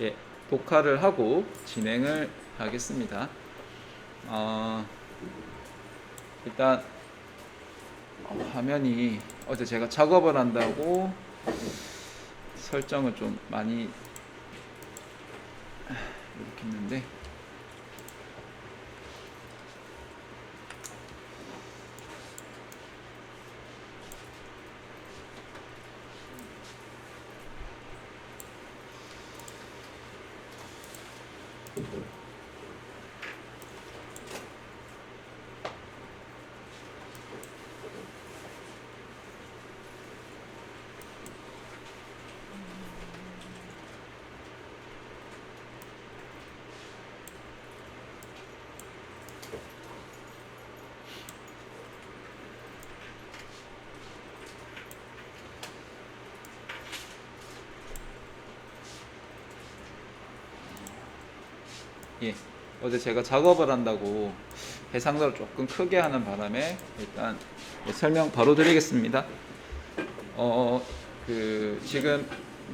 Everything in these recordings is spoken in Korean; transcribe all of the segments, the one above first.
예, 녹화를 하고 진행을 하겠습니다. 일단 화면이 어제 제가 작업을 한다고 설정을 좀 많이 이렇게 했는데 예, 어제 제가 작업을 한다고 해상도를 조금 크게 하는 바람에 일단 설명 바로 드리겠습니다. 지금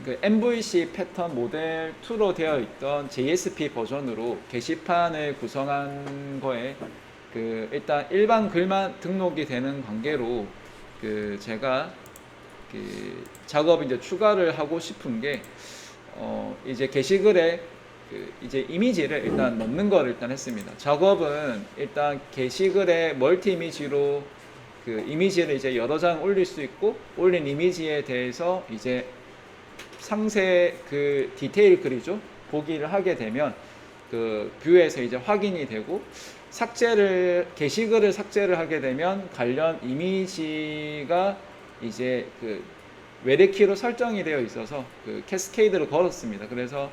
그 MVC 패턴 모델 2로 되어 있던 JSP 버전으로 게시판을 구성한 거에 일단 일반 글만 등록이 되는 관계로 제가 작업 이제 추가를 하고 싶은 게 이제 게시글에 이제 이미지를 일단 넣는 거를 일단 했습니다. 작업은 일단 게시글에 멀티 이미지로 이미지를 이제 여러 장 올릴 수 있고, 올린 이미지에 대해서 이제 상세 디테일 글이죠, 보기를 하게 되면 뷰에서 이제 확인이 되고, 게시글을 삭제를 하게 되면 관련 이미지가 이제 외래키로 설정이 되어 있어서 캐스케이드를 걸었습니다. 그래서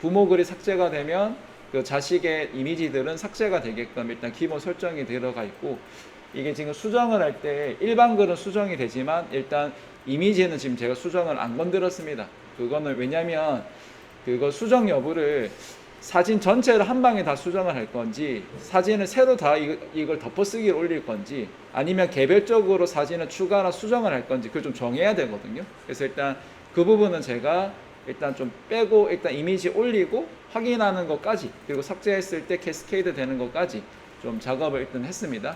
부모 글이 삭제가 되면 자식의 이미지들은 삭제가 되게끔 일단 기본 설정이 들어가 있고, 이게 지금 수정을 할 때 일반 글은 수정이 되지만 일단 이미지는 지금 제가 수정을 안 건드렸습니다. 그거는 왜냐면 그거 수정 여부를 사진 전체를 한 방에 다 수정을 할 건지, 사진을 새로 다 이걸 덮어쓰기를 올릴 건지, 아니면 개별적으로 사진을 추가나 수정을 할 건지 그걸 좀 정해야 되거든요. 그래서 일단 그 부분은 제가 일단 좀 빼고 일단 이미지 올리고 확인하는 것까지, 그리고 삭제했을 때 캐스케이드 되는 것까지 좀 작업을 일단 했습니다.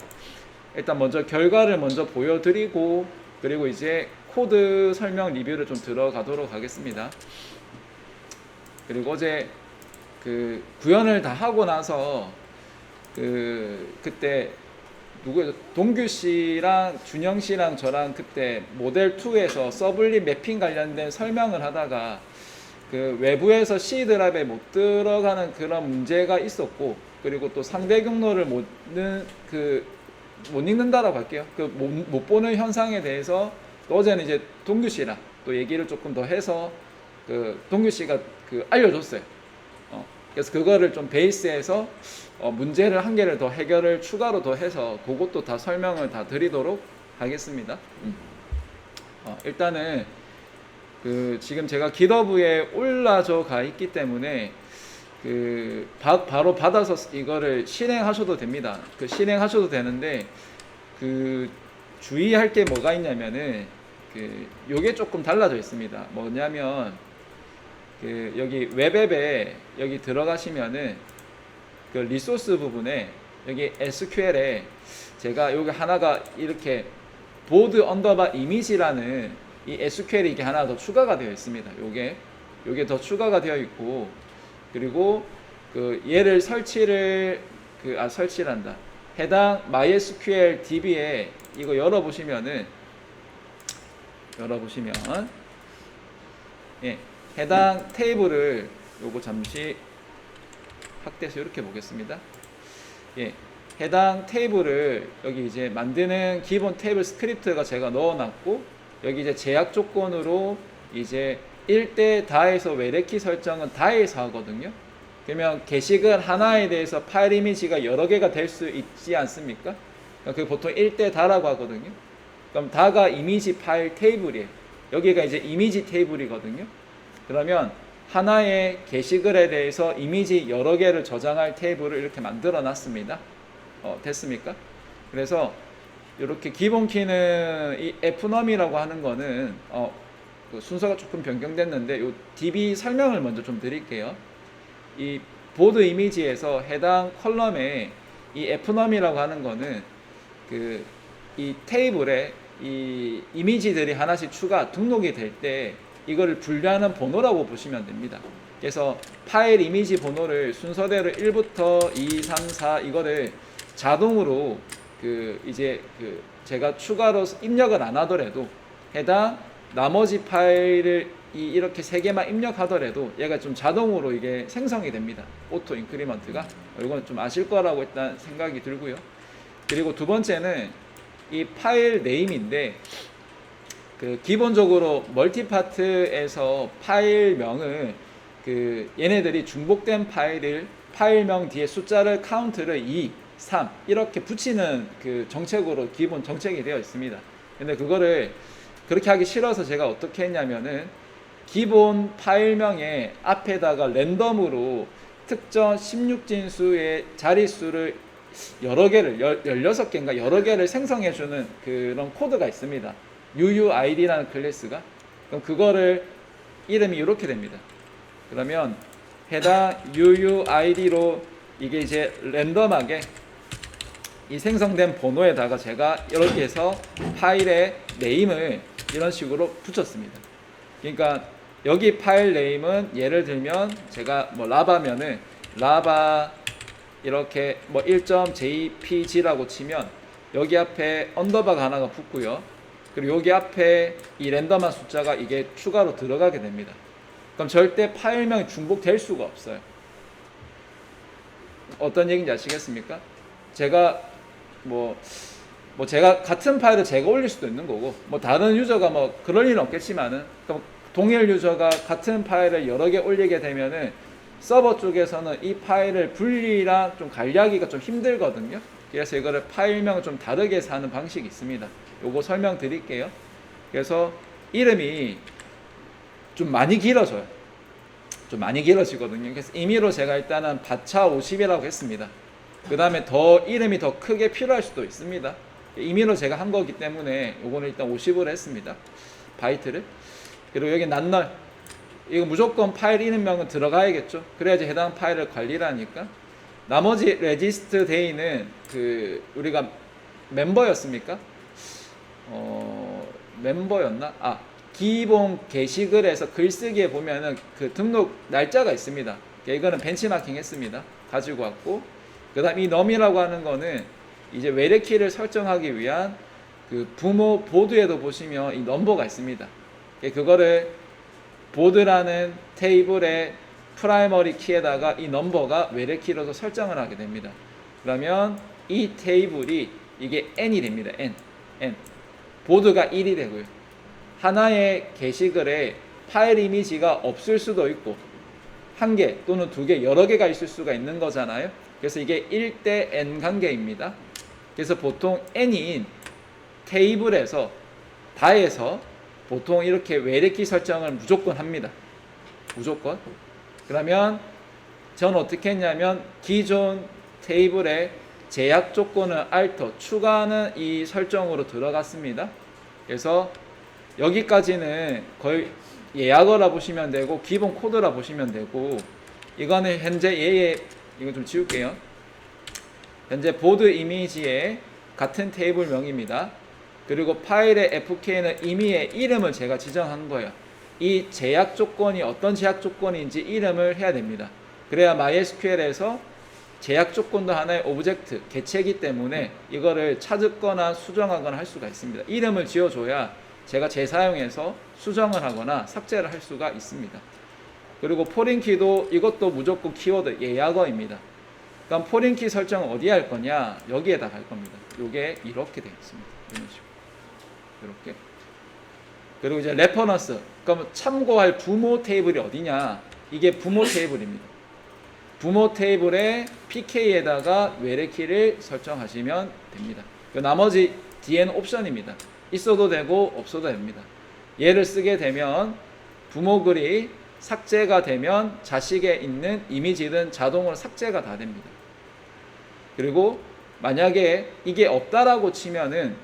일단 먼저 결과를 먼저 보여드리고, 그리고 이제 코드 설명 리뷰를 좀 들어가도록 하겠습니다. 그리고 어제 구현을 다 하고 나서 그때 누구예요? 동규 씨랑 준영 씨랑 저랑 그때 모델 2에서 서블립 매핑 관련된 설명을 하다가 외부에서 C 드랍에 못 들어가는 그런 문제가 있었고, 그리고 또 상대 경로를 못 읽는다라고 할게요. 못 보는 현상에 대해서 어제는 이제 동규 씨랑 또 얘기를 조금 더 해서 동규 씨가 알려줬어요. 그래서 그거를 좀 베이스에서 문제를 한 개를 더 해결을 추가로 더 해서 그것도 다 설명을 다 드리도록 하겠습니다. 일단은 지금 제가 기더브에 올라져 가 있기 때문에 바로 받아서 이거를 실행하셔도 됩니다. 실행하셔도 되는데 주의할 게 뭐가 있냐면은 요게 조금 달라져 있습니다. 뭐냐면 여기 웹앱에 여기 들어가시면은 리소스 부분에 여기 SQL에 제가 여기 하나가 이렇게 보드 언더바 이미지라는 이 SQL이 이게 하나 더 추가가 되어 있습니다. 요게 더 추가가 되어 있고, 그리고 얘를 설치란다. 해당 MySQL DB에 이거 열어보시면 예, 해당 테이블을 요거 잠시 확대해서 이렇게 보겠습니다. 예, 해당 테이블을 여기 이제 만드는 기본 테이블 스크립트가 제가 넣어놨고, 여기 이제 제약 조건으로 이제 1대 다에서 외래키 설정은 다에서 하거든요. 그러면 게시글 하나에 대해서 파일 이미지가 여러 개가 될 수 있지 않습니까? 그러니까 보통 1대 다라고 하거든요. 그럼 다가 이미지 파일 테이블이에요. 여기가 이제 이미지 테이블이거든요. 그러면 하나의 게시글에 대해서 이미지 여러 개를 저장할 테이블을 이렇게 만들어 놨습니다. 됐습니까? 그래서 이렇게 기본 키는 이 fnum이라고 하는 거는 그 순서가 조금 변경됐는데 요 DB 설명을 먼저 좀 드릴게요. 이 보드 이미지에서 해당 컬럼에 이 fnum이라고 하는 거는 그 이 테이블에 이 이미지들이 하나씩 추가 등록이 될 때 이거를 분류하는 번호라고 보시면 됩니다. 그래서 파일 이미지 번호를 순서대로 1부터 2, 3, 4 이거를 자동으로 그 이제 그 제가 추가로 입력을 안 하더라도 해당 나머지 파일을 이렇게 세 개만 입력하더라도 얘가 좀 자동으로 이게 생성이 됩니다. 오토 인크리먼트가. 이건 좀 아실 거라고 일단 생각이 들고요. 그리고 두 번째는 이 파일 네임인데 그 기본적으로 멀티파트에서 파일명을 그 얘네들이 중복된 파일명 뒤에 숫자를 카운트를 2, 3 이렇게 붙이는 그 정책으로 기본 정책이 되어 있습니다. 근데 그거를 그렇게 하기 싫어서 제가 어떻게 했냐면은 기본 파일명의 앞에다가 랜덤으로 특정 16진수의 자릿수를 여러 개를 16개인가 여러 개를 생성해주는 그런 코드가 있습니다. UUID라는 클래스가. 그럼 그거를 이름이 이렇게 됩니다. 그러면 해당 UUID로 이게 이제 랜덤하게 이 생성된 번호에다가 제가 이렇게 해서 파일의 네임을 이런 식으로 붙였습니다. 그러니까 여기 파일 네임은 예를 들면 제가 뭐 라바면은 라바 이렇게 뭐 1.jpg라고 치면 여기 앞에 언더바가 하나가 붙고요. 그리고 여기 앞에 이 랜덤한 숫자가 이게 추가로 들어가게 됩니다. 그럼 절대 파일명이 중복될 수가 없어요. 어떤 얘기인지 아시겠습니까? 제가 제가 같은 파일을 제가 올릴 수도 있는 거고 뭐 다른 유저가 뭐 그럴 일은 없겠지만은 동일 유저가 같은 파일을 여러 개 올리게 되면은 서버 쪽에서는 이 파일을 분리랑 좀 관리하기가 좀 힘들거든요. 그래서 이거를 파일명을 좀 다르게 해서 하는 방식이 있습니다. 요거 설명드릴게요. 그래서 이름이 좀 많이 길어져요. 좀 많이 길어지거든요. 그래서 임의로 제가 일단은 바차 50이라고 했습니다. 그 다음에 더 이름이 더 크게 필요할 수도 있습니다. 임의로 제가 한 거기 때문에 요거는 일단 50으로 했습니다. 바이트를. 그리고 여기 낱널. 이거 무조건 파일 이름명은 들어가야겠죠. 그래야지 해당 파일을 관리를 하니까. 나머지 레지스트 데이는 그 우리가 멤버였습니까? 멤버였나? 기본 게시글에서 글쓰기에 보면은 그 등록 날짜가 있습니다. 이거는 벤치마킹 했습니다. 가지고 왔고, 그 다음 이 num이라고 하는 거는 이제 외래키를 설정하기 위한 그 부모 보드에도 보시면 이 넘버가 있습니다. 그거를 보드라는 테이블의 프라이머리 키에다가 이 넘버가 외래키로서 설정을 하게 됩니다. 그러면 이 테이블이 이게 n이 됩니다. n. 보드가 1이 되고요. 하나의 게시글에 파일 이미지가 없을 수도 있고 한 개 또는 두 개 여러 개가 있을 수가 있는 거잖아요. 그래서 이게 1대 n 관계입니다. 그래서 보통 n인 테이블에서 다에서 보통 이렇게 외래키 설정을 무조건 합니다. 무조건. 그러면 저는 어떻게 했냐면 기존 테이블에 제약 조건을 alter 추가하는 이 설정으로 들어갔습니다. 그래서 여기까지는 거의 예약어라 보시면 되고 기본 코드라 보시면 되고, 이거는 현재 이거 좀 지울게요. 현재 보드 이미지의 같은 테이블명입니다. 그리고 파일의 fk는 임의의 이름을 제가 지정한 거예요. 이 제약 조건이 어떤 제약 조건인지 이름을 해야 됩니다. 그래야 MySQL에서 제약 조건도 하나의 오브젝트, 개체이기 때문에 이거를 찾거나 수정하거나 할 수가 있습니다. 이름을 지어줘야 제가 재사용해서 수정을 하거나 삭제를 할 수가 있습니다. 그리고 포린키도 이것도 무조건 키워드 예약어입니다. 그럼 포린키 설정은 어디에 할 거냐? 여기에다 갈 겁니다. 이게 이렇게 되어 있습니다. 이런 식으로. 이렇게. 그리고 이제 레퍼런스. 그럼 참고할 부모 테이블이 어디냐? 이게 부모 테이블입니다. 부모 테이블에 pk에다가 외래키를 설정하시면 됩니다. 나머지 dn 옵션입니다. 있어도 되고 없어도 됩니다. 얘를 쓰게 되면 부모 글이 삭제가 되면 자식에 있는 이미지는 자동으로 삭제가 다 됩니다. 그리고 만약에 이게 없다라고 치면은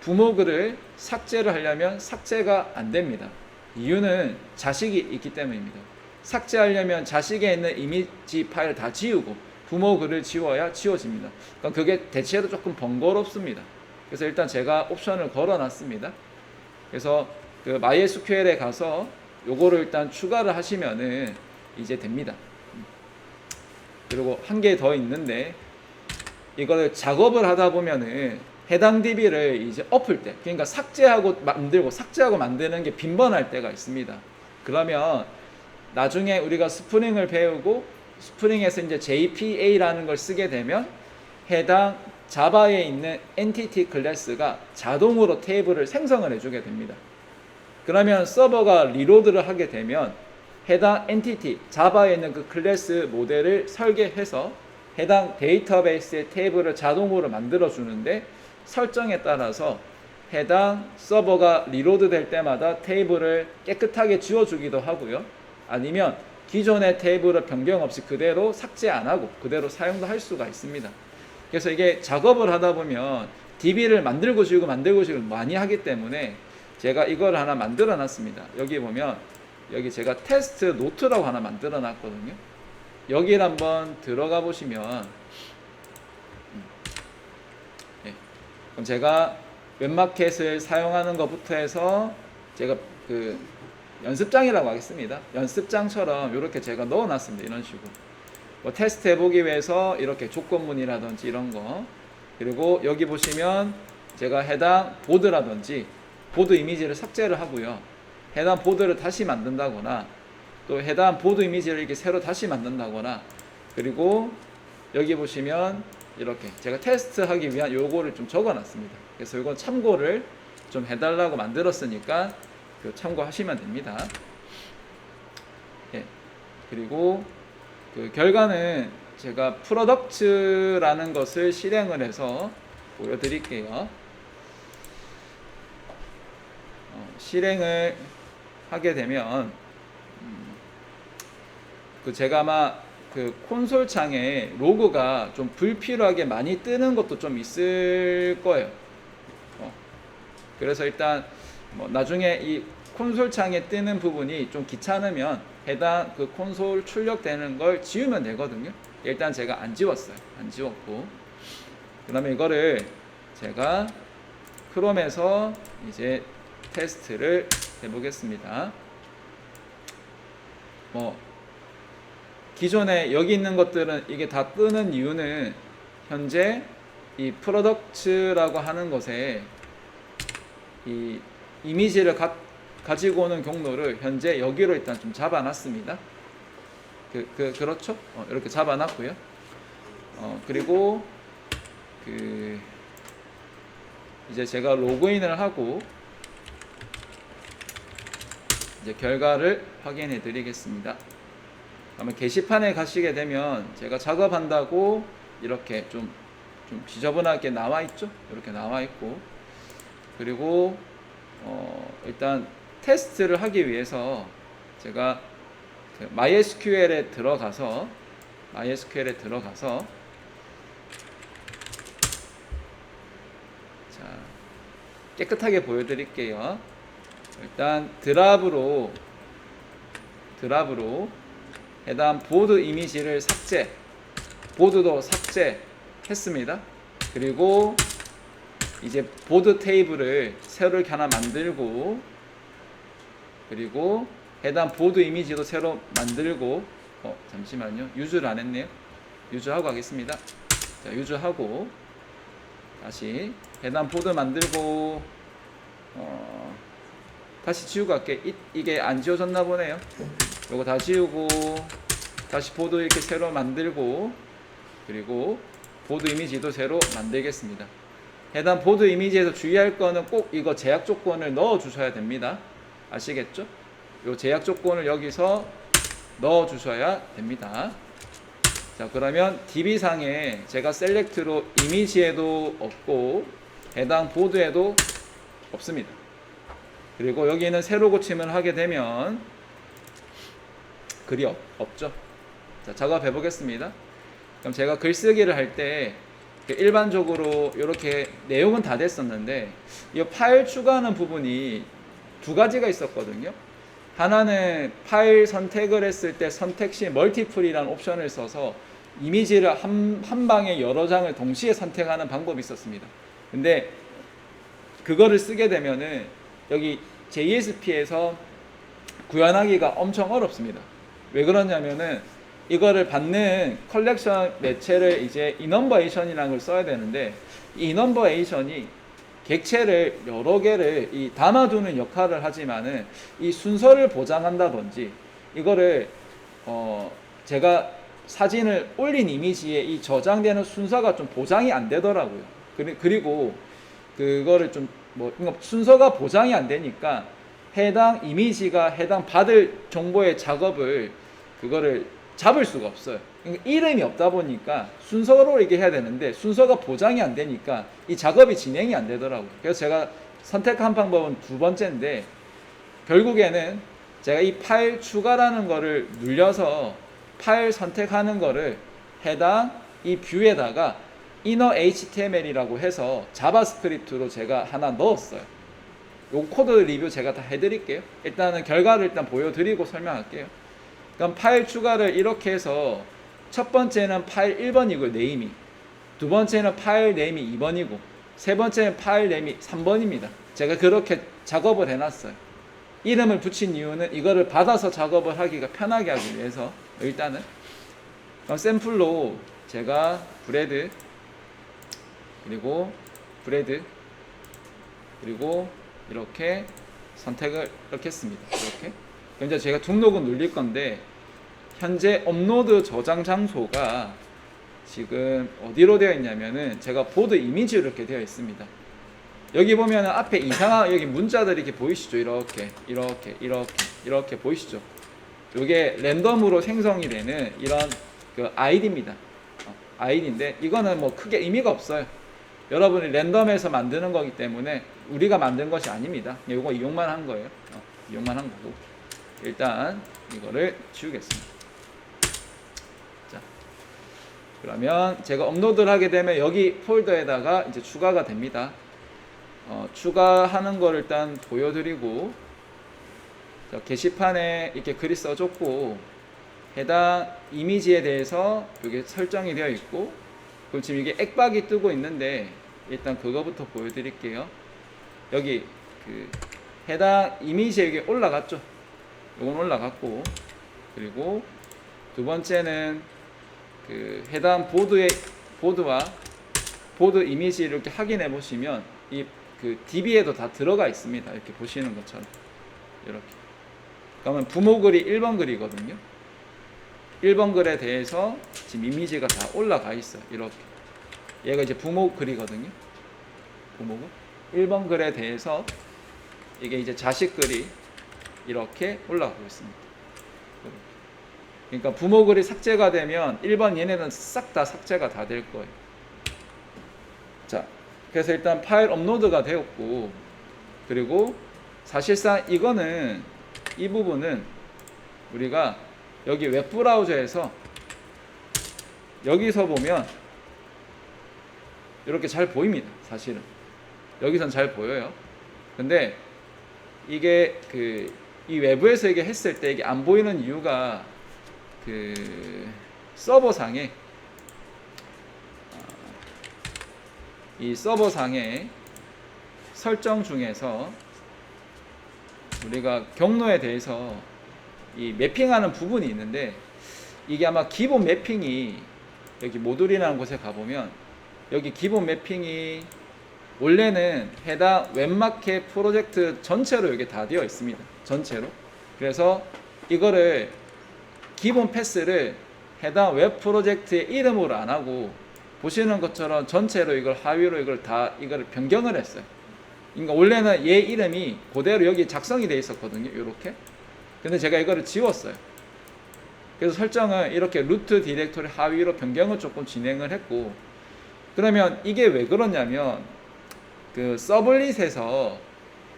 부모 글을 삭제를 하려면 삭제가 안 됩니다. 이유는 자식이 있기 때문입니다. 삭제하려면 자식에 있는 이미지 파일 다 지우고 부모 글을 지워야 지워집니다. 그러니까 그게 대체로 조금 번거롭습니다. 그래서 일단 제가 옵션을 걸어놨습니다. 그래서 그 MySQL에 가서 요거를 일단 추가를 하시면은 이제 됩니다. 그리고 한 개 더 있는데 이거를 작업을 하다 보면은 해당 DB를 이제 엎을 때, 그러니까 삭제하고 만드는 게 빈번할 때가 있습니다. 그러면 나중에 우리가 스프링을 배우고 스프링에서 이제 JPA라는 걸 쓰게 되면 해당 자바에 있는 엔티티 클래스가 자동으로 테이블을 생성을 해주게 됩니다. 그러면 서버가 리로드를 하게 되면 해당 엔티티, 자바에 있는 그 클래스 모델을 설계해서 해당 데이터베이스의 테이블을 자동으로 만들어 주는데 설정에 따라서 해당 서버가 리로드 될 때마다 테이블을 깨끗하게 지워주기도 하고요. 아니면 기존의 테이블을 변경 없이 그대로 삭제 안 하고 그대로 사용도 할 수가 있습니다. 그래서 이게 작업을 하다 보면 DB를 만들고 지우고 많이 하기 때문에 제가 이걸 하나 만들어 놨습니다. 여기 보면 여기 제가 테스트 노트라고 하나 만들어 놨거든요. 여기를 한번 들어가 보시면 네. 그럼 제가 웹마켓을 사용하는 것부터 해서 제가 그 연습장이라고 하겠습니다. 연습장처럼 이렇게 제가 넣어 놨습니다. 이런 식으로 뭐 테스트 해보기 위해서 이렇게 조건문이라든지 이런 거, 그리고 여기 보시면 제가 해당 보드라든지 보드 이미지를 삭제를 하고요. 해당 보드를 다시 만든다거나 또 해당 보드 이미지를 이렇게 새로 다시 만든다거나, 그리고 여기 보시면 이렇게 제가 테스트하기 위한 요거를 좀 적어 놨습니다. 그래서 이건 참고를 좀 해달라고 만들었으니까 그 참고하시면 됩니다. 예. 그리고 그 결과는 제가 프로덕트라는 것을 실행을 해서 보여드릴게요. 실행을 하게 되면 그 제가 아마 그 콘솔 창에 로그가 좀 불필요하게 많이 뜨는 것도 좀 있을 거예요. 그래서 일단 뭐 나중에 이 콘솔 창에 뜨는 부분이 좀 귀찮으면 해당 그 콘솔 출력되는 걸 지우면 되거든요. 일단 제가 안 지웠어요. 안 지웠고, 그 다음에 이거를 제가 크롬에서 이제 테스트를 해보겠습니다. 뭐 기존에 여기 있는 것들은 이게 다 끄는 이유는 현재 이 프로덕트라고 하는 것에 이 이미지를 가지고 오는 경로를 현재 여기로 일단 좀 잡아놨습니다. 그렇죠? 이렇게 잡아놨고요. 그리고 이제 제가 로그인을 하고 이제 결과를 확인해 드리겠습니다. 아마 게시판에 가시게 되면 제가 작업한다고 이렇게 좀 지저분하게 나와 있죠? 이렇게 나와 있고, 그리고 일단 테스트를 하기 위해서 제가 MySQL에 들어가서 자, 깨끗하게 보여드릴게요. 일단 드랍으로 해당 보드 이미지를 보드도 삭제했습니다. 그리고 이제 보드 테이블을 새로 이렇게 하나 만들고, 그리고 해당 보드 이미지도 새로 만들고, 잠시만요. 유즈를 안 했네요. 유즈하고 하겠습니다. 자, 유즈하고 다시 해당 보드 만들고, 다시 지우고 할게. 이게 안 지워졌나 보네요. 요거 다 지우고 다시 보드 이렇게 새로 만들고, 그리고 보드 이미지도 새로 만들겠습니다. 해당 보드 이미지에서 주의할 거는 꼭 이거 제약 조건을 넣어 주셔야 됩니다. 아시겠죠? 요 제약 조건을 여기서 넣어 주셔야 됩니다. 자, 그러면 DB상에 제가 셀렉트로 이미지에도 없고 해당 보드에도 없습니다. 그리고 여기는 새로 고침을 하게 되면 글이 없죠. 자, 작업해 보겠습니다. 그럼 제가 글쓰기를 할 때 일반적으로 이렇게 내용은 다 됐었는데 이 파일 추가하는 부분이 두 가지가 있었거든요. 하나는 파일 선택을 했을 때 선택 시 멀티플이라는 옵션을 써서 이미지를 한 방에 여러 장을 동시에 선택하는 방법이 있었습니다. 근데 그거를 쓰게 되면은 여기 JSP에서 구현하기가 엄청 어렵습니다. 왜 그러냐면은 이거를 받는 컬렉션 매체를 이제 이넘버에이션이라는 걸 써야 되는데 이 이넘버에이션이 객체를 여러 개를 담아두는 역할을 하지만은 이 순서를 보장한다든지 이거를 제가 사진을 올린 이미지에 이 저장되는 순서가 좀 보장이 안 되더라고요. 그리고 그거를 좀 순서가 보장이 안 되니까 해당 이미지가 해당 받을 정보의 작업을 그거를 잡을 수가 없어요. 그러니까 이름이 없다 보니까 순서로 이렇게 해야 되는데 순서가 보장이 안 되니까 이 작업이 진행이 안 되더라고요. 그래서 제가 선택한 방법은 두 번째인데 결국에는 제가 이 파일 추가라는 거를 눌려서 파일 선택하는 거를 해당 이 뷰에다가 inner HTML이라고 해서 자바스크립트로 제가 하나 넣었어요. 요 코드 리뷰 제가 다 해드릴게요. 일단은 결과를 일단 보여드리고 설명할게요. 그럼 파일 추가를 이렇게 해서 첫 번째는 파일 1번이고 네임이, 두 번째는 파일 네임이 2번이고 세 번째는 파일 네임이 3번입니다. 제가 그렇게 작업을 해놨어요. 이름을 붙인 이유는 이거를 받아서 작업을 하기가 편하게 하기 위해서. 일단은 그럼 샘플로 제가 브레드 그리고 브레드 그리고 이렇게 선택을 이렇게 했습니다. 이렇게. 이제 제가 등록은 눌릴 건데 현재 업로드 저장 장소가 지금 어디로 되어 있냐면은 제가 보드 이미지로 이렇게 되어 있습니다. 여기 보면은 앞에 이상한 여기 문자들이 이렇게 보이시죠? 이렇게 보이시죠? 이게 랜덤으로 생성이 되는 이런 그 아이디입니다. 아이디인데 이거는 뭐 크게 의미가 없어요. 여러분이 랜덤에서 만드는 거기 때문에 우리가 만든 것이 아닙니다. 이거 이용만 한 거예요. 이용만 한 거고. 일단 이거를 지우겠습니다. 자, 그러면 제가 업로드를 하게 되면 여기 폴더에다가 이제 추가가 됩니다. 추가하는 걸 일단 보여드리고, 자, 게시판에 이렇게 글이 써줬고 해당 이미지에 대해서 이게 설정이 되어 있고, 그럼 지금 이게 액박이 뜨고 있는데 일단 그거부터 보여드릴게요. 여기 그 해당 이미지에 이게 올라갔죠. 이건 올라갔고, 그리고 두 번째는 그 해당 보드와 보드 이미지를 이렇게 확인해 보시면 이 그 DB에도 다 들어가 있습니다. 이렇게 보시는 것처럼 이렇게. 그러면 부모글이 1번 글이거든요. 1번 글에 대해서 지금 이미지가 다 올라가 있어요. 이렇게. 얘가 이제 부모글이거든요. 부모글. 1번 글에 대해서 이게 이제 자식 글이 이렇게 올라가고 있습니다. 그러니까 부모글이 삭제가 되면 1번 얘네는 싹 다 삭제가 다 될 거예요. 자, 그래서 일단 파일 업로드가 되었고, 그리고 사실상 이거는 이 부분은 우리가 여기 웹브라우저에서 여기서 보면 이렇게 잘 보입니다. 사실은 여기선 잘 보여요. 근데 이게 이 외부에서 이게 했을 때 이게 안 보이는 이유가 그 서버상에 이 서버상의 설정 중에서 우리가 경로에 대해서 이 매핑하는 부분이 있는데, 이게 아마 기본 매핑이 여기 모듈이라는 곳에 가보면 여기 기본 매핑이 원래는 해당 웹마켓 프로젝트 전체로 여기 다 되어 있습니다. 전체로. 그래서 이거를 기본 패스를 해당 웹 프로젝트의 이름으로 안 하고 보시는 것처럼 전체로 이걸 하위로 이걸 변경을 했어요. 그러니까 원래는 얘 이름이 그대로 여기 작성이 되어 있었거든요. 이렇게. 근데 제가 이거를 지웠어요. 그래서 설정을 이렇게 루트 디렉토리 하위로 변경을 조금 진행을 했고, 그러면 이게 왜 그러냐면 그 서블릿에서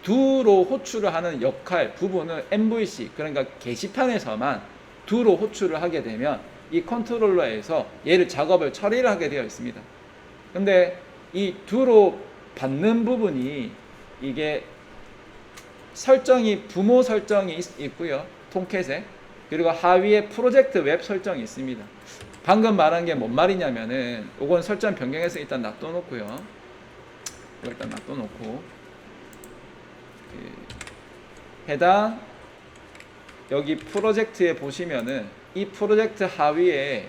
do로 호출을 하는 역할 부분을 MVC, 그러니까 게시판에서만 do로 호출을 하게 되면 이 컨트롤러에서 얘를 작업을 처리를 하게 되어 있습니다. 근데 이 do로 받는 부분이 이게 설정이 부모 설정이 있고요. 톰캣에. 그리고 하위에 프로젝트 웹 설정이 있습니다. 방금 말한 게 뭔 말이냐면은 이건 설정 변경해서 일단 놔둬놓고요. 일단 놔둬놓고 해당 여기 프로젝트에 보시면은 이 프로젝트 하위에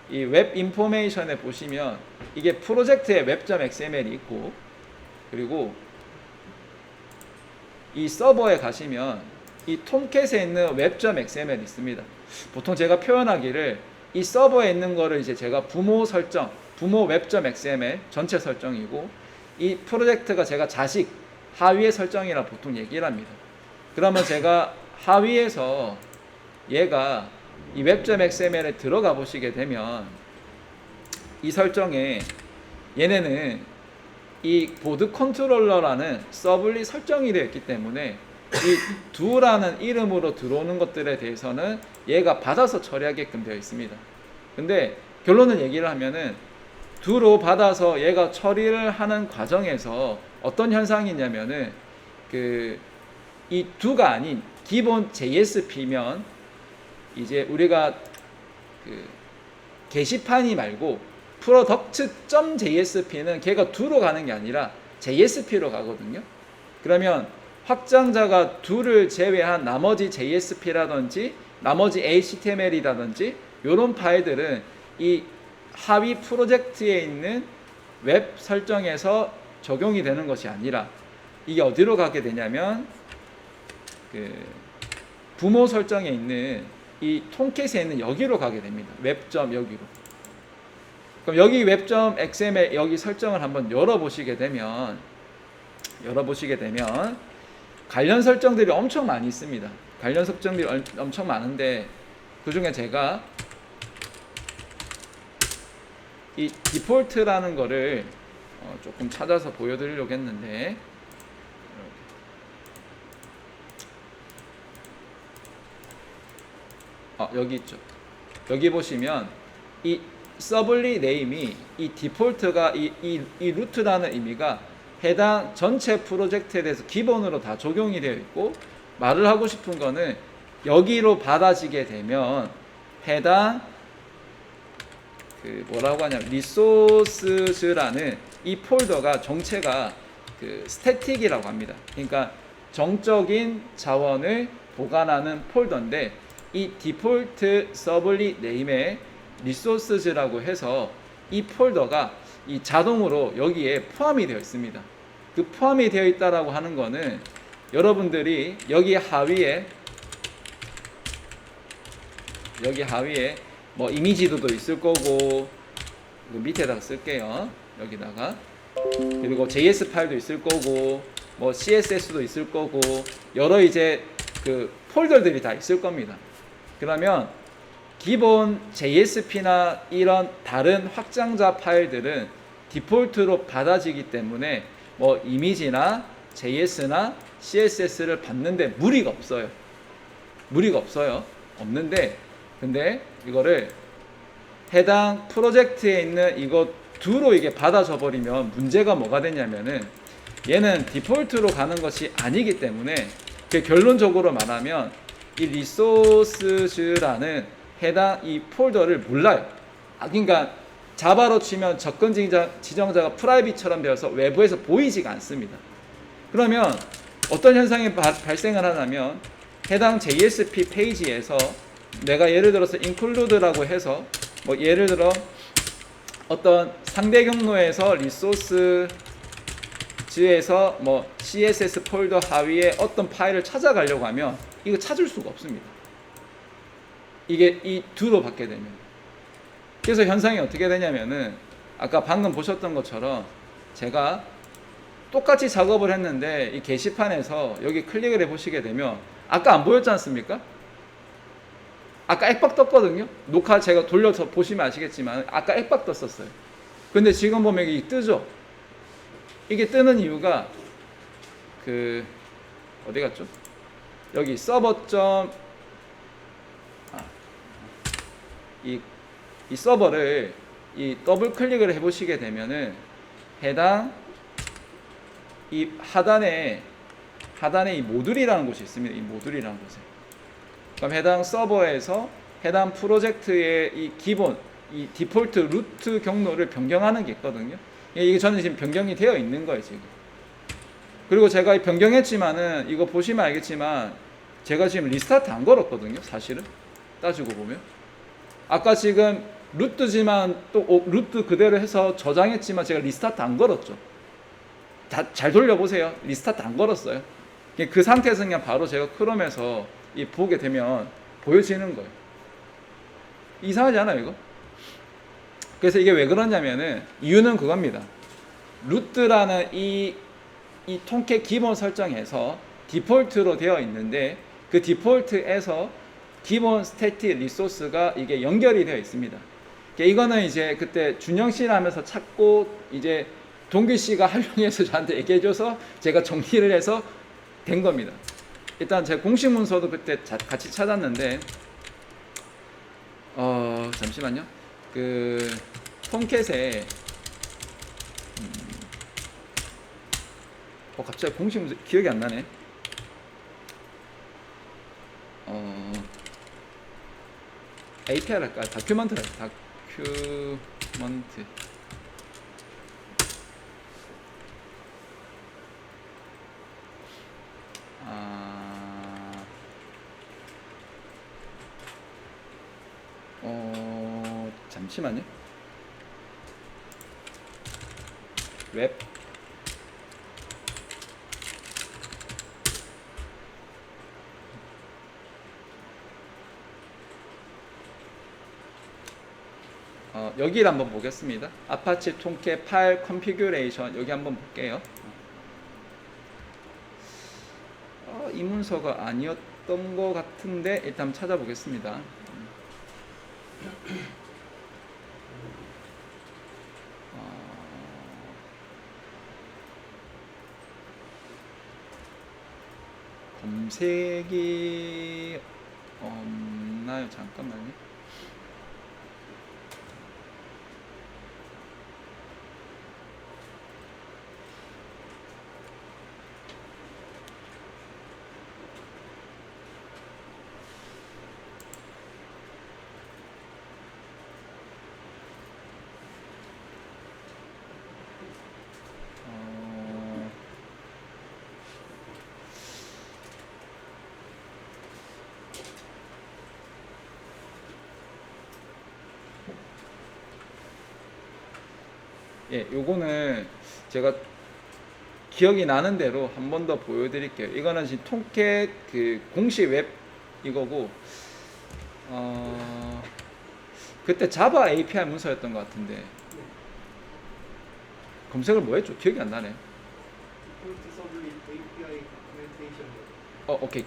이 웹 인포메이션에 보시면 이게 프로젝트의 웹.xml이 있고 그리고 이 서버에 가시면 이 톰캣에 있는 웹.xml이 있습니다. 보통 제가 표현하기를 이 서버에 있는 거를 이제 제가 부모 설정, 부모 웹.xml 전체 설정이고 이 프로젝트가 제가 자식 하위의 설정이라 보통 얘기를 합니다. 그러면 제가 하위에서 얘가 이 웹.xml에 들어가 보시게 되면 이 설정에 얘네는 이 보드 컨트롤러라는 서블릿 설정이 되어 있기 때문에 이 do라는 이름으로 들어오는 것들에 대해서는 얘가 받아서 처리하게끔 되어 있습니다. 근데 결론을 얘기를 하면은 do로 받아서 얘가 처리를 하는 과정에서 어떤 현상이 있냐면은 이 do가 아닌 기본 JSP면 이제 우리가 게시판이 말고 product.jsp는 걔가 do로 가는 게 아니라 JSP로 가거든요. 그러면 확장자가 do를 제외한 나머지 JSP라든지 나머지 HTML이라든지 이런 파일들은 이 하위 프로젝트에 있는 웹 설정에서 적용이 되는 것이 아니라 이게 어디로 가게 되냐면 부모 설정에 있는 이 톰캣에 있는 여기로 가게 됩니다. 웹점 여기로. 그럼 여기 웹.xml 여기 설정을 한번 열어보시게 되면 관련 설정들이 엄청 많이 있습니다. 관련 설정들이 엄청 많은데 그 중에 제가 이 디폴트라는 거를 조금 찾아서 보여드리려고 했는데 여기 있죠. 여기 보시면 이 서블릿 네임이 이 디폴트가 이 루트라는 의미가 해당 전체 프로젝트에 대해서 기본으로 다 적용이 되어 있고 말을 하고 싶은 거는 여기로 받아지게 되면 해당 뭐라고 하냐면 리소스즈라는 이 폴더가 정체가 스태틱이라고 합니다. 그러니까 정적인 자원을 보관하는 폴더인데 이 디폴트 서블릿 네임에 리소스즈라고 해서 이 폴더가 이 자동으로 여기에 포함이 되어 있습니다. 그 포함이 되어 있다라고 하는 거는 여러분들이 여기 하위에 뭐 이미지도 있을 거고 밑에다가 쓸게요. 여기다가 그리고 JS 파일도 있을 거고 뭐 CSS도 있을 거고 여러 이제 폴더들이 다 있을 겁니다. 그러면 기본 JSP나 이런 다른 확장자 파일들은 디폴트로 받아지기 때문에 뭐 이미지나 JS나 CSS를 받는데 무리가 없어요. 없는데 근데 이거를 해당 프로젝트에 있는 이거 do로 이게 받아져 버리면 문제가 뭐가 되냐면은 얘는 디폴트로 가는 것이 아니기 때문에 결론적으로 말하면 이 리소스즈라는 해당 이 폴더를 몰라요. 그러니까 자바로 치면 접근 지정자가 프라이빗처럼 되어서 외부에서 보이지가 않습니다. 그러면 어떤 현상이 발생을 하냐면 해당 JSP 페이지에서 내가 예를 들어서 include라고 해서 뭐 예를 들어 어떤 상대 경로에서 리소스즈에서 뭐 CSS 폴더 하위에 어떤 파일을 찾아가려고 하면 이거 찾을 수가 없습니다. 이게 이 do로 받게 되면. 그래서 현상이 어떻게 되냐면은 아까 방금 보셨던 것처럼 제가 똑같이 작업을 했는데 이 게시판에서 여기 클릭을 해 보시게 되면 아까 안 보였지 않습니까? 아까 액박 떴거든요. 녹화 제가 돌려서 보시면 아시겠지만 아까 액박 떴었어요. 근데 지금 보면 이게 뜨죠. 이게 뜨는 이유가 어디 갔죠? 여기 이 서버를 이 더블 클릭을 해보시게 되면은 해당 이 하단에 하단에 이 모듈이라는 곳이 있습니다. 이 모듈이라는 곳에. 그럼 해당 서버에서 해당 프로젝트의 이 기본, 이 디폴트 루트 경로를 변경하는 게 있거든요. 이게 저는 지금 변경이 되어 있는 거예요, 지금. 그리고 제가 변경했지만은 이거 보시면 알겠지만 제가 지금 리스타트 안 걸었거든요, 사실은. 따지고 보면. 아까 지금 루트지만 또 루트 그대로 해서 저장했지만 제가 리스타트 안 걸었죠. 다 잘 돌려보세요. 리스타트 안 걸었어요. 그 상태에서 그냥 바로 제가 크롬에서 보게 되면 보여지는 거예요. 이상하지 않아요, 이거? 그래서 이게 왜 그러냐면은 이유는 그겁니다. 루트라는 이 통캣 기본 설정에서 디폴트로 되어 있는데 그 디폴트에서 기본 스태틱 리소스가 이게 연결이 되어 있습니다. 이거는 이제 그때 준영 씨를 하면서 찾고 이제 동규 씨가 활용해서 저한테 얘기해줘서 제가 정리를 해서 된 겁니다. 일단 제가 공식 문서도 그때 같이 찾았는데 잠시만요. 그 통캣에 갑자기 공식 문서 기억이 안 나네. API 할까? 다큐먼트 할까? 다큐먼트. 잠시만요. 웹. 여기를 한번 보겠습니다. 아파치 통캣 파일 컨피규레이션 여기 한번 볼게요. 이 문서가 아니었던 것 같은데 일단 찾아보겠습니다. 검색이 없나요? 잠깐만요. 요거는 제가 기억이 나는 대로 한 번 더 보여드릴게요. 이거는 지금 통캣 그 공식 웹 이거고, 그때 자바 API 문서였던 것 같은데 검색을 뭐 했죠? 기억이 안 나네. 오케이.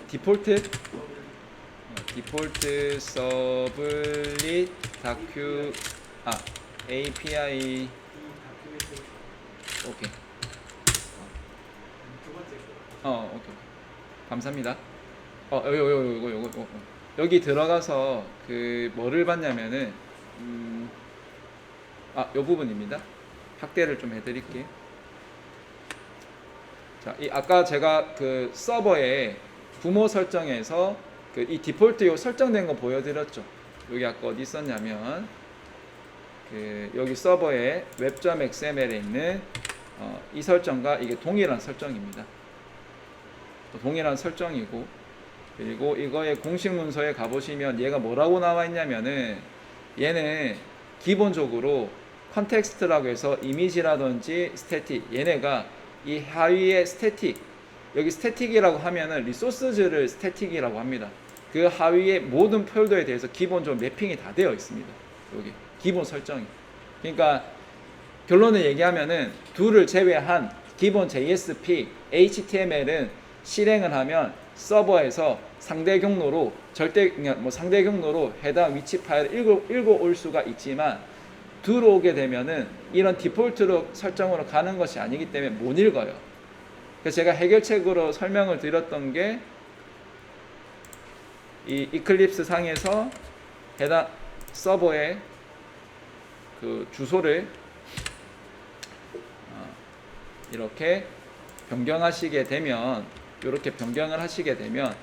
디폴트 서블릿 다큐 API. 오케이. 오케이. 감사합니다. 요거. 여기 들어가서 그 뭐를 봤냐면은 요 부분입니다. 확대를 좀 해드릴게요. 자, 아까 제가 그 서버에 부모 설정에서 그 이 디폴트 요 설정된 거 보여드렸죠. 여기 아까 어디 있었냐면 그 여기 서버에 web.xml에 있는 이 설정과 이게 동일한 설정입니다. 동일한 설정이고, 그리고 이거의 공식 문서에 가보시면 얘가 뭐라고 나와 있냐면은 얘는 기본적으로 컨텍스트라고 해서 이미지라든지 스태틱, 얘네가 이 하위의 스태틱, 여기 스태틱이라고 하면은 리소스즈를 스태틱이라고 합니다. 그 하위의 모든 폴더에 대해서 기본적으로 매핑이 다 되어 있습니다. 여기 기본 설정이. 그러니까 결론을 얘기하면은 둘을 제외한 기본 JSP, HTML은 실행을 하면 서버에서 상대 경로로 상대 경로로 해당 위치 파일을 읽어올 수가 있지만 들어오게 되면은 이런 디폴트로 설정으로 가는 것이 아니기 때문에 못 읽어요. 그래서 제가 해결책으로 설명을 드렸던 게 이 이클립스 상에서 해당 서버에 그 주소를 이렇게 변경하시게 되면, 이렇게 변경을 하시게 되면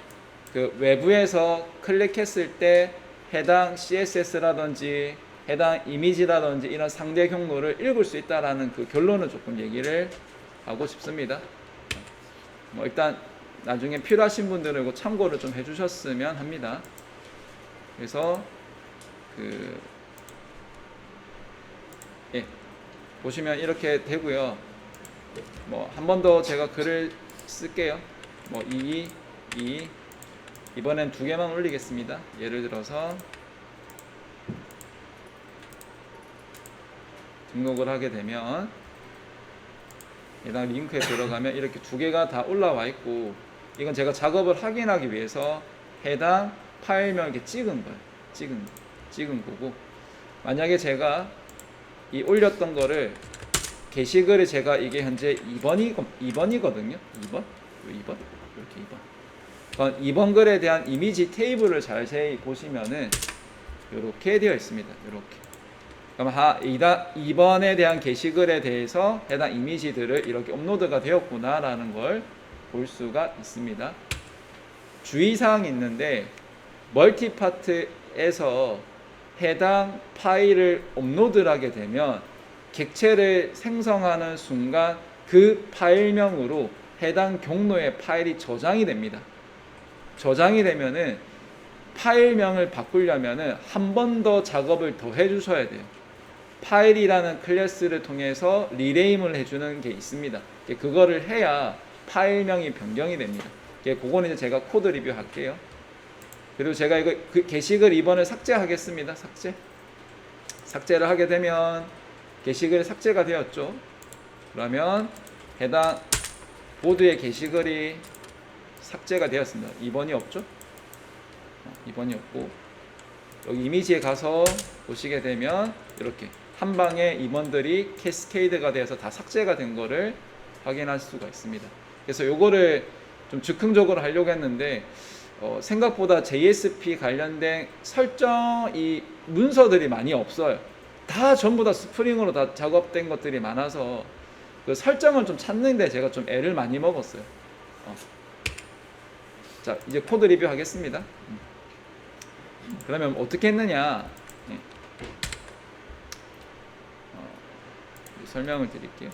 그 외부에서 클릭했을 때 해당 CSS라든지 해당 이미지라든지 이런 상대 경로를 읽을 수 있다라는 그 결론을 조금 얘기를 하고 싶습니다. 뭐 일단 나중에 필요하신 분들은 이거 참고를 좀 해주셨으면 합니다. 그래서 보시면 이렇게 되고요. 뭐 한 번 더 제가 글을 쓸게요. 뭐 이번엔 2개만 올리겠습니다. 예를 들어서 등록을 하게 되면 해당 링크에 들어가면 이렇게 2개가 다 올라와 있고, 이건 제가 작업을 확인하기 위해서 해당 파일명 이렇게 찍은 거예요. 찍은 거고, 만약에 제가 이 올렸던 거를 게시글에 제가 이게 현재 2번이거든요. 2번? 이렇게 2번. 2번 글에 대한 이미지 테이블을 자세히 보시면은 이렇게 되어 있습니다. 이렇게. 그럼 2번에 대한 게시글에 대해서 해당 이미지들을 이렇게 업로드가 되었구나라는 걸 볼 수가 있습니다. 주의사항이 있는데, 멀티파트에서 해당 파일을 업로드를 하게 되면 객체를 생성하는 순간 그 파일명으로 해당 경로의 파일이 저장이 됩니다. 저장이 되면은 파일명을 바꾸려면은 한 번 더 작업을 더 해주셔야 돼요. 파일이라는 클래스를 통해서 리네임을 해주는 게 있습니다. 그거를 해야 파일명이 변경이 됩니다. 그거는 이제 제가 코드 리뷰 할게요. 그리고 제가 이거 게시글 2번을 삭제하겠습니다. 삭제를 하게 되면 게시글이 삭제가 되었죠. 그러면 해당 보드의 게시글이 삭제가 되었습니다. 2번이 없죠. 2번이 없고, 여기 이미지에 가서 보시게 되면 이렇게 한 방에 2번들이 캐스케이드가 되어서 다 삭제가 된 거를 확인할 수가 있습니다. 그래서 요거를 좀 즉흥적으로 하려고 했는데 생각보다 JSP 관련된 설정 이 문서들이 많이 없어요. 다 전부 다 스프링으로 다 작업된 것들이 많아서 그 설정을 좀 찾는데 제가 좀 애를 많이 먹었어요. 자, 이제 코드 리뷰 하겠습니다. 그러면 어떻게 했느냐, 설명을 드릴게요.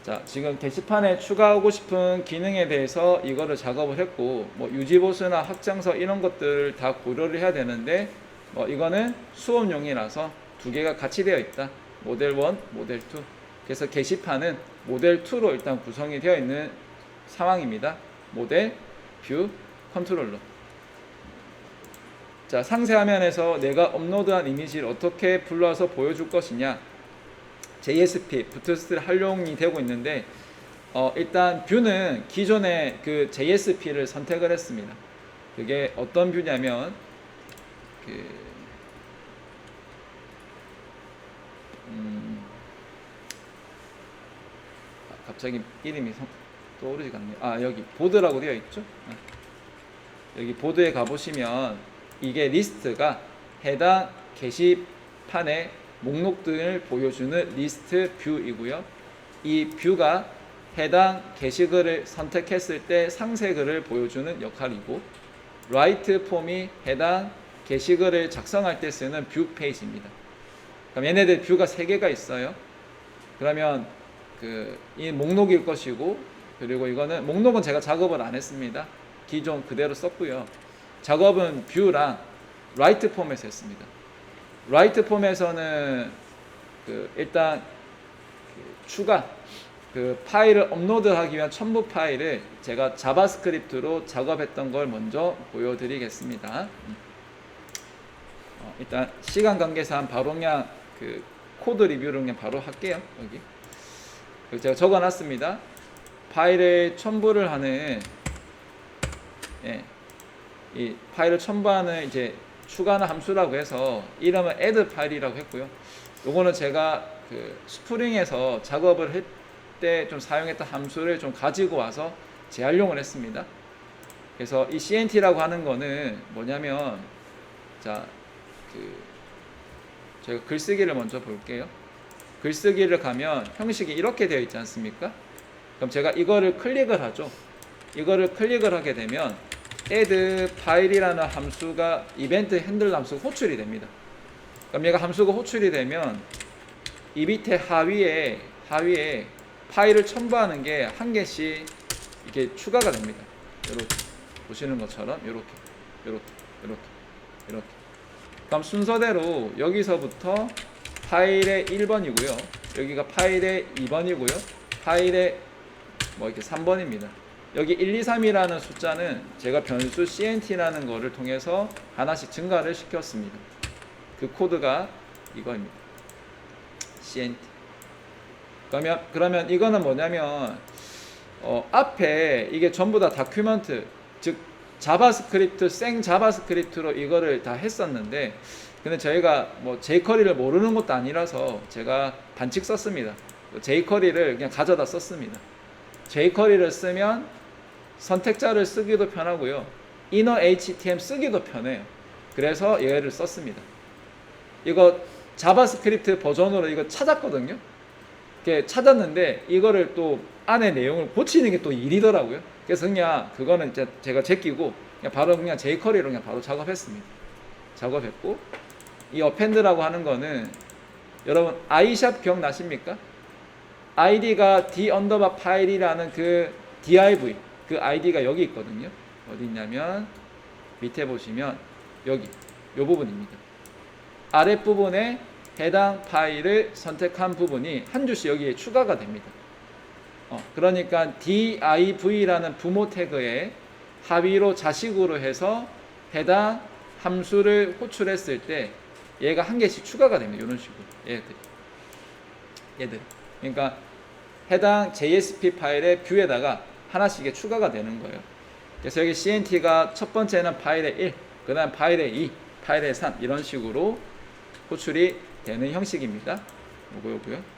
자, 지금 게시판에 추가하고 싶은 기능에 대해서 이거를 작업을 했고, 뭐 유지보수나 확장서 이런 것들을 다 고려를 해야 되는데, 이거는 수업용이라서 2개가 같이 되어 있다. 모델 1, 모델 2. 그래서 게시판은 모델 2로 일단 구성이 되어 있는 상황입니다. 모델, 뷰, 컨트롤러. 자, 상세 화면에서 내가 업로드한 이미지를 어떻게 불러와서 보여줄 것이냐, JSP, 부트스트랩 활용이 되고 있는데, 일단 뷰는 기존의 그 JSP를 선택을 했습니다. 그게 어떤 뷰냐면 갑자기 이름이 떠오르지가 않네요. 여기 보드라고 되어 있죠. 여기 보드에 가보시면 이게 리스트가 해당 게시판의 목록들을 보여주는 리스트 뷰이고요. 이 뷰가 해당 게시글을 선택했을 때 상세글을 보여주는 역할이고, 라이트 폼이 해당 게시글을 작성할 때 쓰는 뷰 페이지입니다. 그럼 얘네들 뷰가 3개가 있어요. 그러면 이 목록일 것이고, 그리고 이거는 목록은 제가 작업을 안 했습니다. 기존 그대로 썼고요. 작업은 뷰랑 라이트 폼에서 했습니다. 라이트 폼에서는 일단 추가 파일을 업로드하기 위한 첨부 파일을 제가 자바스크립트로 작업했던 걸 먼저 보여드리겠습니다. 일단 시간 관계상 바로 그냥 코드 리뷰를 그냥 바로 할게요. 여기 제가 적어놨습니다. 파일을 첨부를 하는 이 파일을 첨부하는 이제 추가하는 함수라고 해서 이름은 add 파일이라고 했고요. 요거는 제가 스프링에서 작업을 할 때 좀 사용했던 함수를 좀 가지고 와서 재활용을 했습니다. 그래서 이 CNT라고 하는 거는 뭐냐면, 자, 제가 글쓰기를 먼저 볼게요. 글쓰기를 가면 형식이 이렇게 되어 있지 않습니까? 그럼 제가 이거를 클릭을 하죠. 이거를 클릭을 하게 되면 add 파일이라는 함수가 이벤트 핸들 함수가 호출이 됩니다. 그럼 얘가 함수가 호출이 되면 이 밑에 하위에 파일을 첨부하는 게 한 개씩 이렇게 추가가 됩니다. 이렇게 보시는 것처럼 이렇게. 그럼 순서대로 여기서부터 파일의 1번이고요. 여기가 파일의 2번이고요. 파일의 뭐 이렇게 3번입니다. 여기 1, 2, 3이라는 숫자는 제가 변수 CNT라는 거를 통해서 하나씩 증가를 시켰습니다. 그 코드가 이거입니다. CNT. 그러면 이거는 뭐냐면 앞에 이게 전부 다 다큐멘트, 즉 자바스크립트, 생 자바스크립트로 이거를 다 했었는데, 근데 저희가 뭐 jQuery를 모르는 것도 아니라서 제가 반칙 썼습니다. jQuery를 그냥 가져다 썼습니다. jQuery를 쓰면 선택자를 쓰기도 편하고요, inner HTML 쓰기도 편해요. 그래서 얘를 썼습니다. 이거 자바스크립트 버전으로 이거 찾았거든요. 이렇게 찾았는데 이거를 또 안에 내용을 고치는 게 또 일이더라고요. 그래서 그냥 그거는 이제 제가 제끼고 그냥 jQuery로 그냥 바로 작업했습니다. 작업했고, 이 append라고 하는 거는 여러분 i샵 기억나십니까? id가 d_file이라는 그 div, 그 id가 여기 있거든요. 어디 있냐면 밑에 보시면 여기 요 부분입니다. 아랫부분에 해당 파일을 선택한 부분이 한 줄씩 여기에 추가가 됩니다. 그러니까 div라는 부모 태그에 하위로 자식으로 해서 해당 함수를 호출했을 때 얘가 한 개씩 추가가 됩니다. 이런 식으로 얘들. 그러니까 해당 JSP 파일의 뷰에다가 하나씩 추가가 되는 거예요. 그래서 여기 CNT가 첫 번째는 파일의 1, 그 다음 파일의 2, 파일의 3 이런 식으로 호출이 되는 형식입니다. 요거요.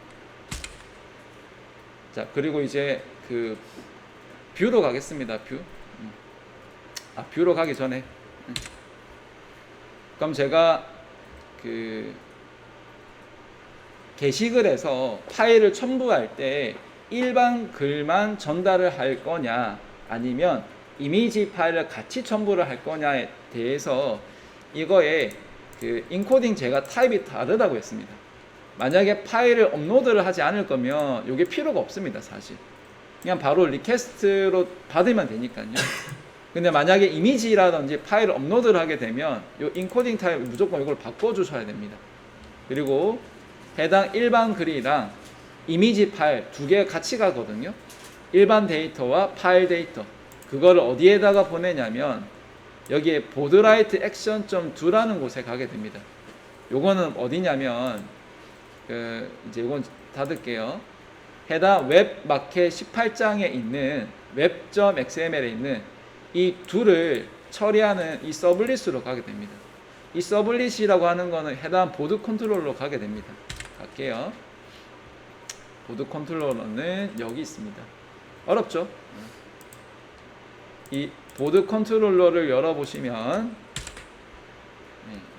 자, 그리고 이제 그 뷰로 가겠습니다. 뷰로 가기 전에 그럼 제가 그 게시글 해서 파일을 첨부할 때 일반 글만 전달을 할 거냐 아니면 이미지 파일을 같이 첨부를 할 거냐에 대해서 이거에 그 인코딩 제가 타입이 다르다고 했습니다. 만약에 파일을 업로드를 하지 않을 거면 이게 필요가 없습니다. 사실 그냥 바로 리퀘스트로 받으면 되니까요. 근데 만약에 이미지라든지 파일을 업로드를 하게 되면 이 인코딩 타입 무조건 이걸 바꿔주셔야 됩니다. 그리고 해당 일반 글이랑 이미지 파일 두 개가 같이 가거든요. 일반 데이터와 파일 데이터, 그거를 어디에다가 보내냐면 여기에 보드라이트 액션.do라는 곳에 가게 됩니다. 요거는 어디냐면 이제 이건 닫을게요. 해당 웹마켓 18장에 있는 web.xml에 있는 이 둘을 처리하는 이 서블릿으로 가게 됩니다. 이 서블릿이라고 하는 거는 해당 보드 컨트롤러로 가게 됩니다. 갈게요. 보드 컨트롤러는 여기 있습니다. 어렵죠? 이 보드 컨트롤러를 열어보시면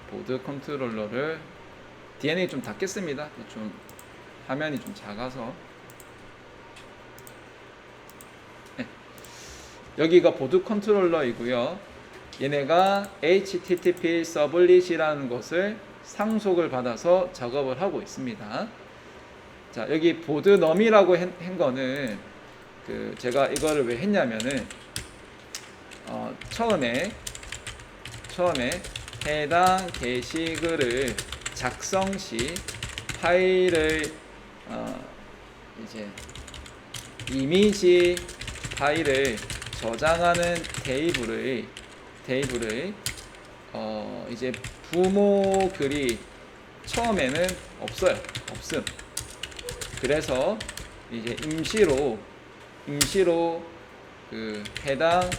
보드 컨트롤러를 DNA 좀 닫겠습니다. 좀 화면이 좀 작아서. 여기가 보드 컨트롤러이고요. 얘네가 HTTP 서블릿이라는 것을 상속을 받아서 작업을 하고 있습니다. 자, 여기 보드 넘이라고 한 거는 제가 이거를 왜 했냐면은 처음에 해당 게시글을 작성 시 파일을 이제 이미지 파일을 저장하는 테이블을 이제 부모 글이 처음에는 없음. 그래서 이제 임시로 그 해당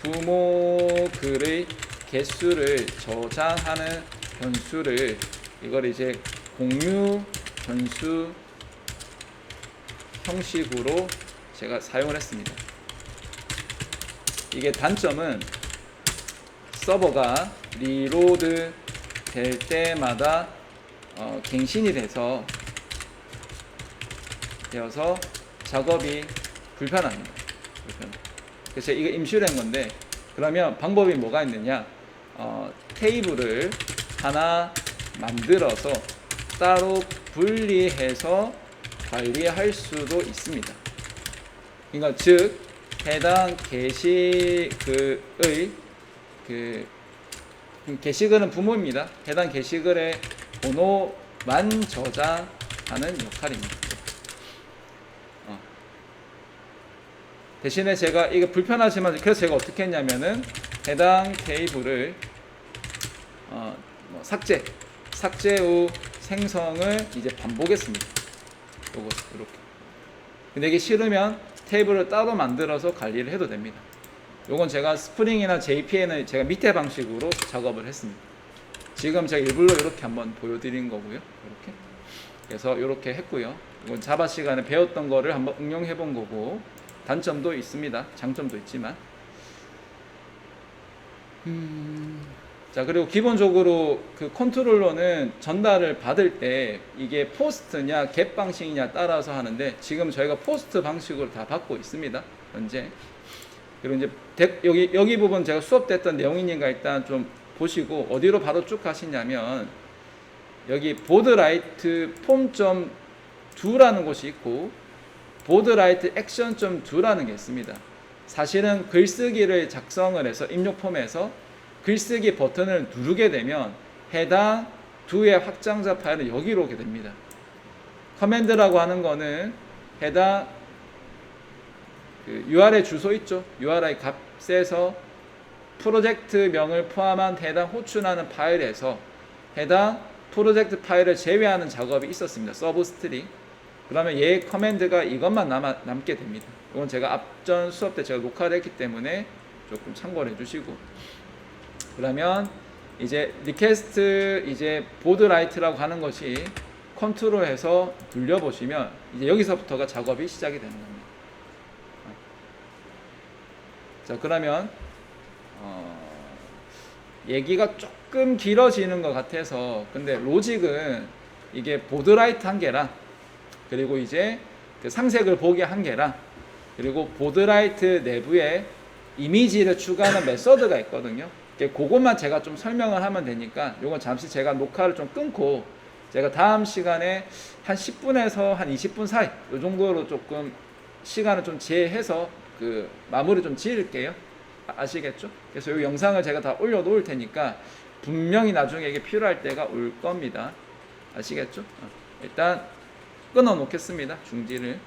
부모 글의 개수를 저장하는 변수를 이걸 이제 공유 변수 형식으로 제가 사용을 했습니다. 이게 단점은 서버가 리로드 될 때마다 갱신이 되어서 작업이 불편합니다. 그래서 이거 임시로 한 건데, 그러면 방법이 뭐가 있느냐? 테이블을 하나 만들어서 따로 분리해서 관리할 수도 있습니다. 그러니까 즉 해당 게시글의 게시글은 부모입니다. 해당 게시글의 번호만 저장하는 역할입니다. 대신에 제가 이게 불편하지만 그래서 제가 어떻게 했냐면은 해당 테이블을 삭제 후 생성을 이제 반복했습니다. 요거 이렇게. 근데 이게 싫으면 테이블을 따로 만들어서 관리를 해도 됩니다. 요건 제가 스프링이나 JP에는 제가 밑에 방식으로 작업을 했습니다. 지금 제가 일부러 이렇게 한번 보여드린 거고요. 이렇게. 그래서 이렇게 했고요. 이건 자바 시간에 배웠던 거를 한번 응용해 본 거고, 단점도 있습니다. 장점도 있지만. 자, 그리고 기본적으로 그 컨트롤러는 전달을 받을 때 이게 포스트냐 겟 방식이냐 따라서 하는데, 지금 저희가 포스트 방식으로 다 받고 있습니다. 현재. 그리고 이제 여기 부분 제가 수업 때 했던 내용이니까 일단 좀 보시고, 어디로 바로 쭉 가시냐면 여기 보드라이트 폼.do라는 곳이 있고 보드라이트 액션.do라는 게 있습니다. 사실은 글쓰기를 작성을 해서 입력 폼에서 글쓰기 버튼을 누르게 되면 해당 do의 확장자 파일은 여기로 오게 됩니다. 커맨드라고 하는 거는 해당 URL 주소 있죠. URI 값에서 프로젝트 명을 포함한 해당 호출하는 파일에서 해당 프로젝트 파일을 제외하는 작업이 있었습니다. 서브 스트링. 그러면 얘 커맨드가 이것만 남게 됩니다. 이건 제가 앞전 수업 때 제가 녹화를 했기 때문에 조금 참고를 해주시고, 그러면 이제 리퀘스트 이제 보드라이트라고 하는 것이 컨트롤해서 눌려보시면 이제 여기서부터가 작업이 시작이 되는 겁니다. 자, 그러면 얘기가 조금 길어지는 것 같아서, 근데 로직은 이게 보드라이트 한 개랑 그리고 이제 그 상색을 보게 한 개랑 그리고 보드라이트 내부에 이미지를 추가하는 메서드가 있거든요. 그것만 제가 좀 설명을 하면 되니까 요건 잠시 제가 녹화를 좀 끊고 제가 다음 시간에 한 10분에서 한 20분 사이 요 정도로 조금 시간을 좀 제해서 그 마무리 좀 지을게요. 아시겠죠? 그래서 이 영상을 제가 다 올려 놓을 테니까 분명히 나중에 이게 필요할 때가 올 겁니다. 아시겠죠? 일단 끊어 놓겠습니다. 중지를.